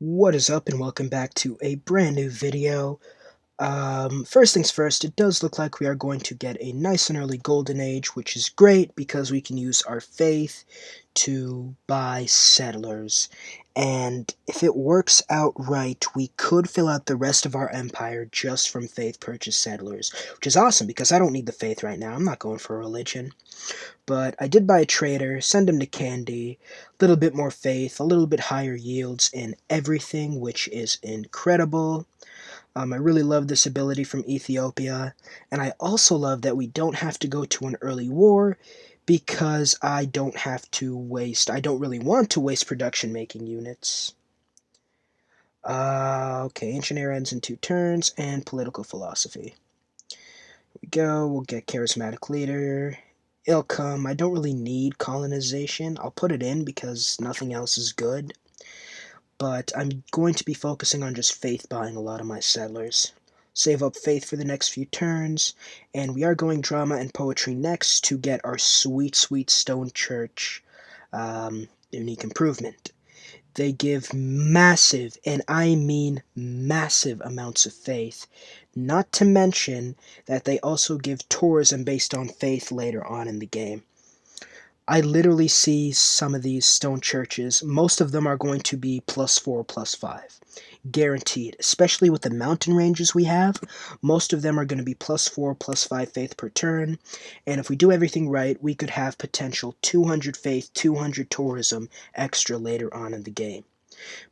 What is up, and welcome back to a brand new video. First things first, it does look like we are going to get a nice and early golden age, which is great because we can use our faith to buy settlers. And if it works out right, we could fill out the rest of our empire just from faith purchase settlers, which is awesome because I don't need the faith right now. I'm not going for a religion. But I did buy a trader, send him to Candy, a little bit more faith, a little bit higher yields in everything, which is incredible. I really love this ability from Ethiopia, and I also love that we don't have to go to an early war because I don't I don't really want to waste production making units. Okay, Ancient Era ends in 2 turns, and Political Philosophy. Here we go, we'll get Charismatic Leader. It'll come. I don't really need colonization. I'll put it in because nothing else is good. But I'm going to be focusing on just faith buying a lot of my settlers. Save up faith for the next few turns, and we are going drama and poetry next to get our sweet, sweet stone church unique improvement. They give massive, and I mean massive amounts of faith. Not to mention that they also give tourism based on faith later on in the game. I literally see some of these stone churches, most of them are going to be +4, +5. Guaranteed. Especially with the mountain ranges we have, most of them are going to be +4, +5 faith per turn. And if we do everything right, we could have potential 200 faith, 200 tourism extra later on in the game.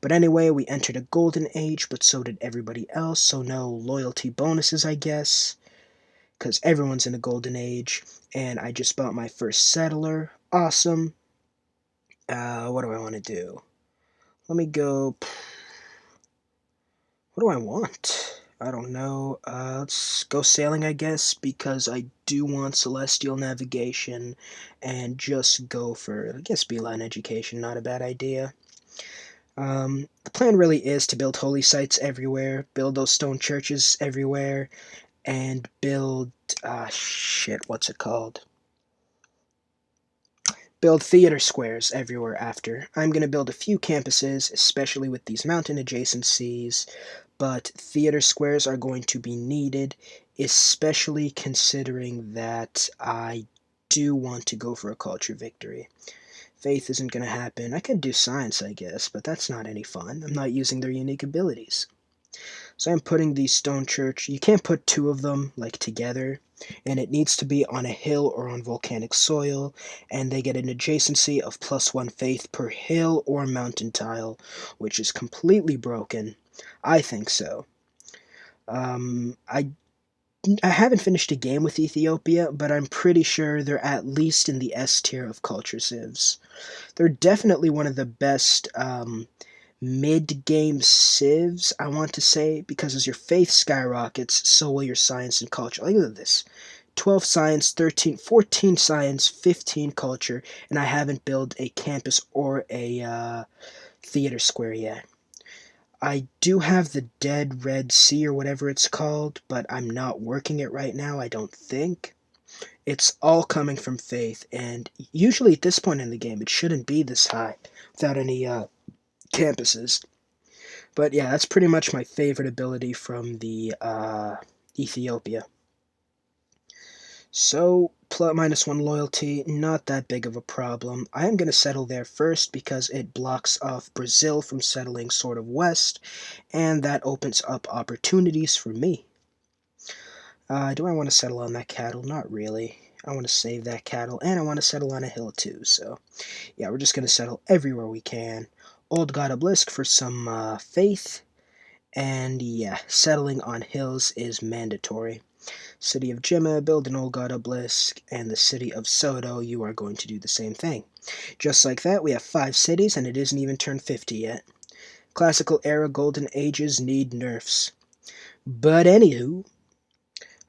But anyway, we entered a golden age, but so did everybody else, so no loyalty bonuses, I guess, because everyone's in a golden age. And I just bought my first settler. Awesome. What do I want to do? Let me go. What do I want? I don't know. Let's go sailing, I guess, because I do want celestial navigation, and just go for, I guess, beeline education. Not a bad idea. The plan really is to build holy sites everywhere, build those stone churches everywhere, and build, what's it called? Build theater squares everywhere after. I'm going to build a few campuses, especially with these mountain adjacencies, but theater squares are going to be needed, especially considering that I do want to go for a culture victory. Faith isn't going to happen. I could do science, I guess, but that's not any fun. I'm not using their unique abilities. So I'm putting these stone church, you can't put two of them like together, and it needs to be on a hill or on volcanic soil, and they get an adjacency of +1 faith per hill or mountain tile, which is completely broken. I think so. I haven't finished a game with Ethiopia, but I'm pretty sure they're at least in the S tier of culture civs. They're definitely one of the best mid-game civs, I want to say, because as your faith skyrockets, so will your science and culture. Look at this. 12 science, 13, 14 science, 15 culture, and I haven't built a campus or a theater square yet. I do have the Dead Red Sea or whatever it's called, but I'm not working it right now, I don't think. It's all coming from faith, and usually at this point in the game, it shouldn't be this high without any campuses. But yeah, that's pretty much my favorite ability from the Ethiopia. So, -1 loyalty, not that big of a problem. I am going to settle there first because it blocks off Brazil from settling sort of west, and that opens up opportunities for me. Do I want to settle on that cattle? Not really. I want to save that cattle, and I want to settle on a hill too, so yeah, we're just going to settle everywhere we can. Old God Obelisk for some faith, and yeah, settling on hills is mandatory. City of Jimma, build an Old God Obelisk, and the city of Soto, you are going to do the same thing. Just like that, we have 5 cities, and it isn't even turned 50 yet. Classical era Golden Ages need nerfs. But anywho,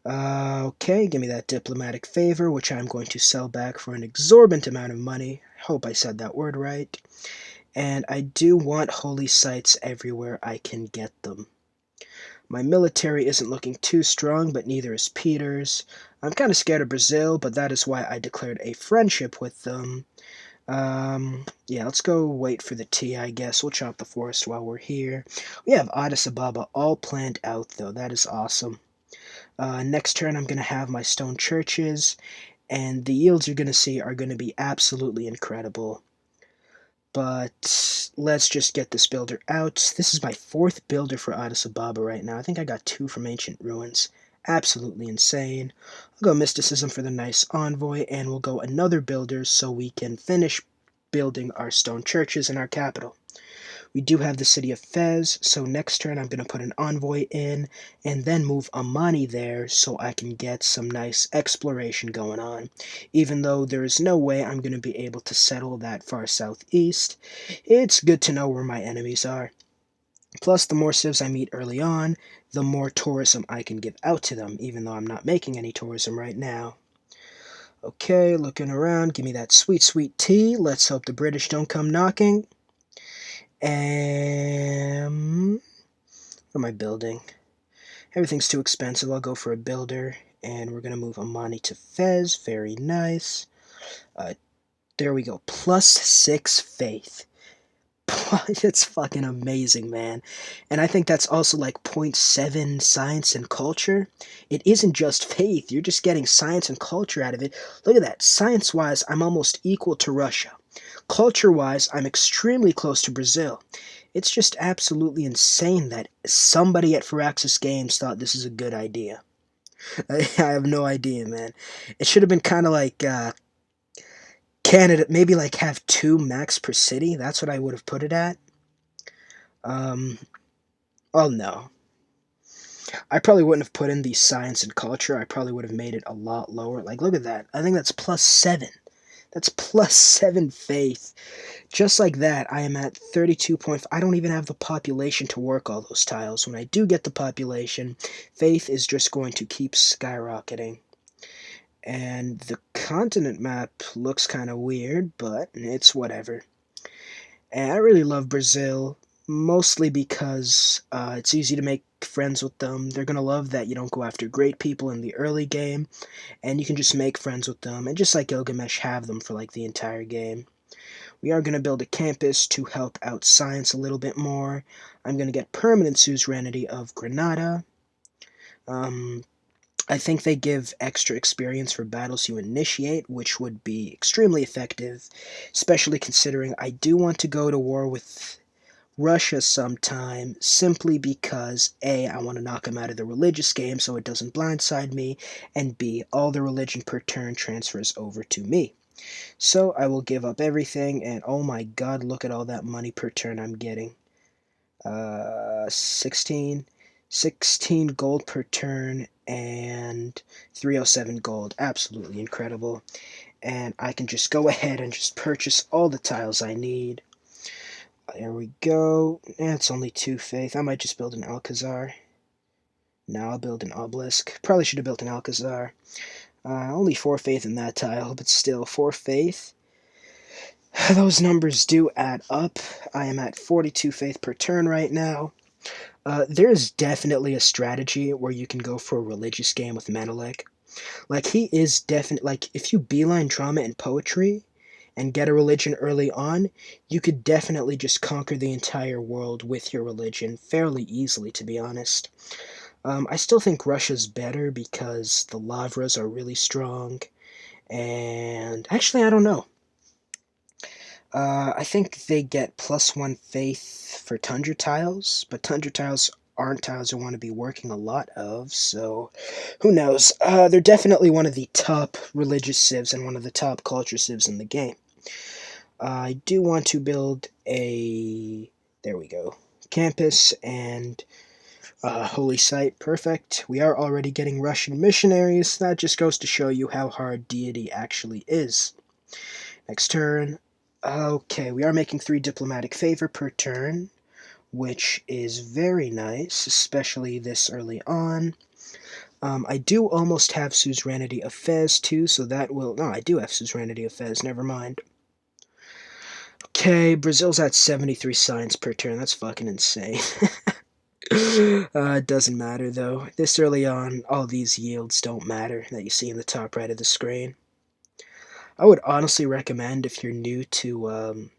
okay, give me that diplomatic favor, which I'm going to sell back for an exorbitant amount of money. Hope I said that word right. And I do want holy sites everywhere I can get them. My military isn't looking too strong, but neither is Peter's. I'm kind of scared of Brazil, but that is why I declared a friendship with them. Yeah, let's go wait for the tea, I guess. We'll chop the forest while we're here. We have Addis Ababa all planned out, though. That is awesome. Next turn, I'm going to have my stone churches, and the yields you're going to see are going to be absolutely incredible. But let's just get this builder out. This is my 4th builder for Addis Ababa right now. I think I got 2 from Ancient Ruins. Absolutely insane. I'll go Mysticism for the nice envoy, and we'll go another builder so we can finish building our stone churches in our capital. We do have the city of Fez, so next turn I'm going to put an envoy in, and then move Amani there so I can get some nice exploration going on. Even though there is no way I'm going to be able to settle that far southeast, it's good to know where my enemies are. Plus, the more civs I meet early on, the more tourism I can give out to them, even though I'm not making any tourism right now. Okay, looking around, give me that sweet, sweet tea. Let's hope the British don't come knocking. What am I building? Everything's too expensive. I'll go for a builder. And we're going to move Amani to Fez. Very nice. There we go. +6 faith. It's fucking amazing, man. And I think that's also like 0.7 science and culture. It isn't just faith. You're just getting science and culture out of it. Look at that. Science-wise, I'm almost equal to Russia. Culture-wise, I'm extremely close to Brazil. It's just absolutely insane that somebody at Firaxis Games thought this is a good idea. I have no idea, man. It should have been kind of like Canada, maybe like have 2 max per city. That's what I would have put it at. Oh no. I probably wouldn't have put in the science and culture. I probably would have made it a lot lower. Like, look at that. I think that's +7. That's +7 faith. Just like that, I am at 32.5. I don't even have the population to work all those tiles. When I do get the population, faith is just going to keep skyrocketing. And the continent map looks kind of weird, but it's whatever. And I really love Brazil, mostly because it's easy to make friends with them. They're going to love that you don't go after great people in the early game, and you can just make friends with them, and just like Gilgamesh, have them for like the entire game. We are going to build a campus to help out science a little bit more. I'm going to get permanent suzerainty of Granada. I think they give extra experience for battles you initiate, which would be extremely effective, especially considering I do want to go to war with Russia sometime, simply because A, I want to knock them out of the religious game so it doesn't blindside me, and B, all the religion per turn transfers over to me. So I will give up everything, and oh my god, look at all that money per turn I'm getting. 16 gold per turn, and 307 gold. Absolutely incredible. And I can just go ahead and just purchase all the tiles I need. There we go. It's only 2 faith. I might just build an Alcazar. No, I'll build an obelisk. Probably should have built an Alcazar. Only 4 faith in that tile, but still, 4 faith. Those numbers do add up. I am at 42 faith per turn right now. There's definitely a strategy where you can go for a religious game with Menelik. Like, he is definitely, like, if you beeline drama and poetry and get a religion early on, you could definitely just conquer the entire world with your religion fairly easily, to be honest. I still think Russia's better because the Lavras are really strong, and actually, I don't know. I think they get +1 faith for Tundra tiles, but Tundra tiles aren't tiles I want to be working a lot of, so who knows. They're definitely one of the top religious civs and one of the top culture civs in the game. I do want to build a, there we go, campus and holy site. Perfect. We are already getting Russian missionaries. That just goes to show you how hard deity actually is. Next turn. Okay, we are making 3 diplomatic favor per turn, which is very nice, especially this early on. I do almost have suzerainty of Fez too, so that will... No, I do have suzerainty of Fez, never mind. Okay, Brazil's at 73 science per turn, that's fucking insane. It doesn't matter though. This early on, all these yields don't matter that you see in the top right of the screen. I would honestly recommend if you're new to,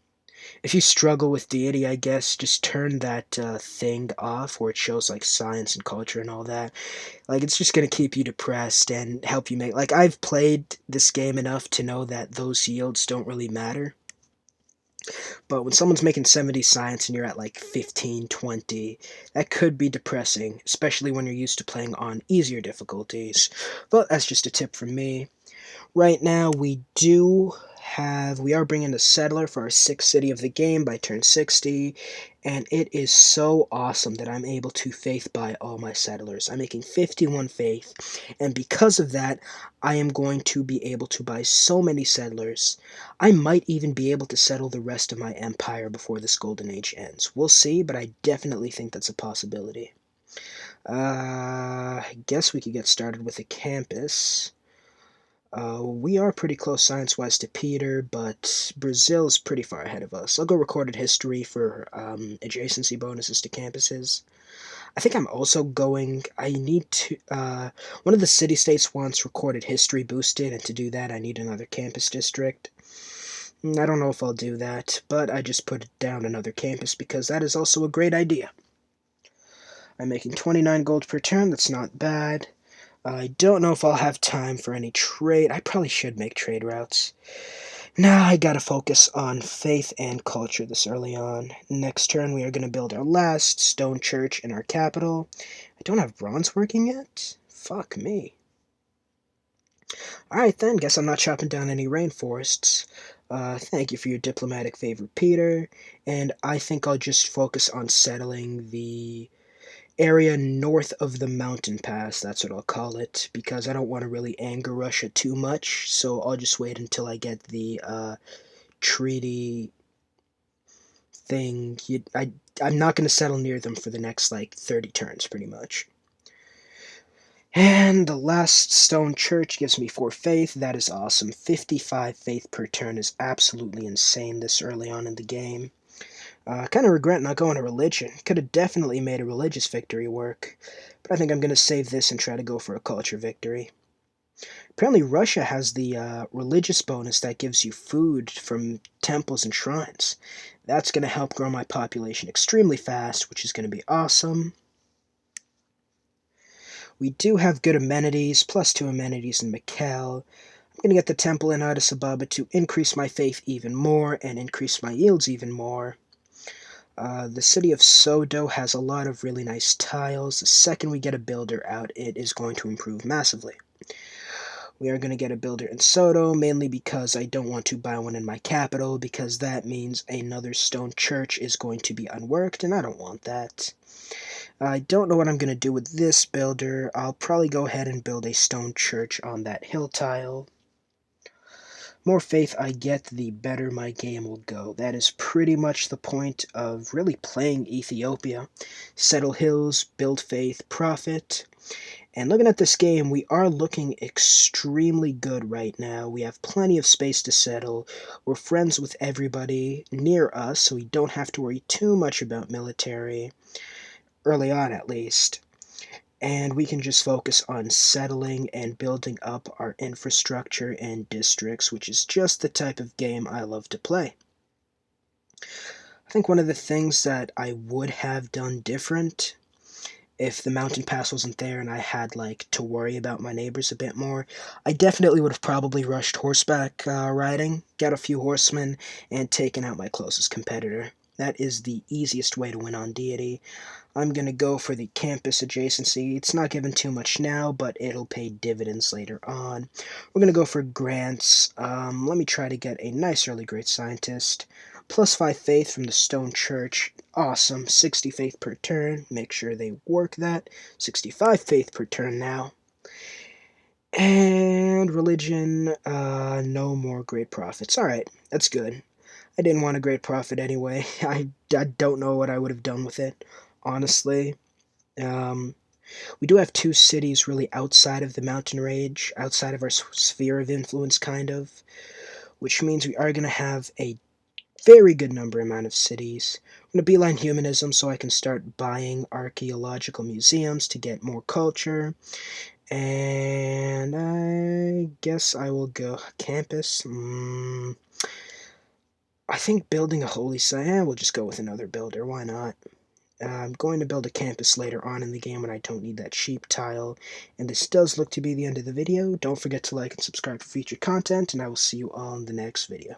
if you struggle with deity, I guess, just turn that thing off where it shows like science and culture and all that. Like, it's just gonna keep you depressed and help you make. Like, I've played this game enough to know that those yields don't really matter. But when someone's making 70 science and you're at like 15, 20, that could be depressing, especially when you're used to playing on easier difficulties. But that's just a tip from me. Right now, we are bringing a settler for our sixth city of the game by turn 60, and it is so awesome that I'm able to faith buy all my settlers. I'm making 51 faith, and because of that, I am going to be able to buy so many settlers. I might even be able to settle the rest of my empire before this golden age ends. We'll see, but I definitely think that's a possibility. I guess we could get started with a campus. We are pretty close science-wise to Peter, but Brazil's pretty far ahead of us. I'll go recorded history for adjacency bonuses to campuses. I think I'm also going. I need to. One of the city-states wants recorded history boosted, and to do that, I need another campus district. I don't know if I'll do that, but I just put down another campus because that is also a great idea. I'm making 29 gold per turn. That's not bad. I don't know if I'll have time for any trade. I probably should make trade routes. Now I gotta focus on faith and culture this early on. Next turn we are gonna build our last stone church in our capital. I don't have bronze working yet? Fuck me. Alright then, guess I'm not chopping down any rainforests. Thank you for your diplomatic favor, Peter. And I think I'll just focus on settling the area north of the mountain pass, that's what I'll call it, because I don't want to really anger Russia too much, so I'll just wait until I get the treaty thing. I'm not going to settle near them for the next, like, 30 turns, pretty much. And the last stone church gives me 4 faith. That is awesome. 55 faith per turn is absolutely insane this early on in the game. Kind of regret not going to religion. Could have definitely made a religious victory work. But I think I'm going to save this and try to go for a culture victory. Apparently Russia has the religious bonus that gives you food from temples and shrines. That's going to help grow my population extremely fast, which is going to be awesome. We do have good amenities, +2 amenities in Mikkel. I'm going to get the temple in Addis Ababa to increase my faith even more and increase my yields even more. The city of Sodo has a lot of really nice tiles. The second we get a builder out, it is going to improve massively. We are going to get a builder in Sodo, mainly because I don't want to buy one in my capital, because that means another stone church is going to be unworked, and I don't want that. I don't know what I'm going to do with this builder. I'll probably go ahead and build a stone church on that hill tile. More faith I get, the better my game will go. That is pretty much the point of really playing Ethiopia. Settle hills, build faith, profit. And looking at this game, we are looking extremely good right now. We have plenty of space to settle. We're friends with everybody near us, so we don't have to worry too much about military, early on at least. And we can just focus on settling and building up our infrastructure and districts, which is just the type of game I love to play. I think one of the things that I would have done different if the mountain pass wasn't there and I had like to worry about my neighbors a bit more, I definitely would have probably rushed horseback riding, got a few horsemen, and taken out my closest competitor. That is the easiest way to win on deity. I'm going to go for the campus adjacency. It's not given too much now, but it'll pay dividends later on. We're going to go for grants. Let me try to get a nice early great scientist. +5 faith from the stone church. Awesome. 60 faith per turn. Make sure they work that. 65 faith per turn now. And religion, no more great profits. Alright, that's good. I didn't want a great profit anyway. I don't know what I would have done with it, honestly. We do have 2 cities really outside of the mountain range, outside of our sphere of influence, kind of, which means we are going to have a very good amount of cities. I'm going to beeline humanism so I can start buying archaeological museums to get more culture. And I guess I will go campus. I think building a holy site, we'll just go with another builder. Why not? I'm going to build a campus later on in the game when I don't need that sheep tile. And this does look to be the end of the video. Don't forget to like and subscribe for future content, and I will see you on the next video.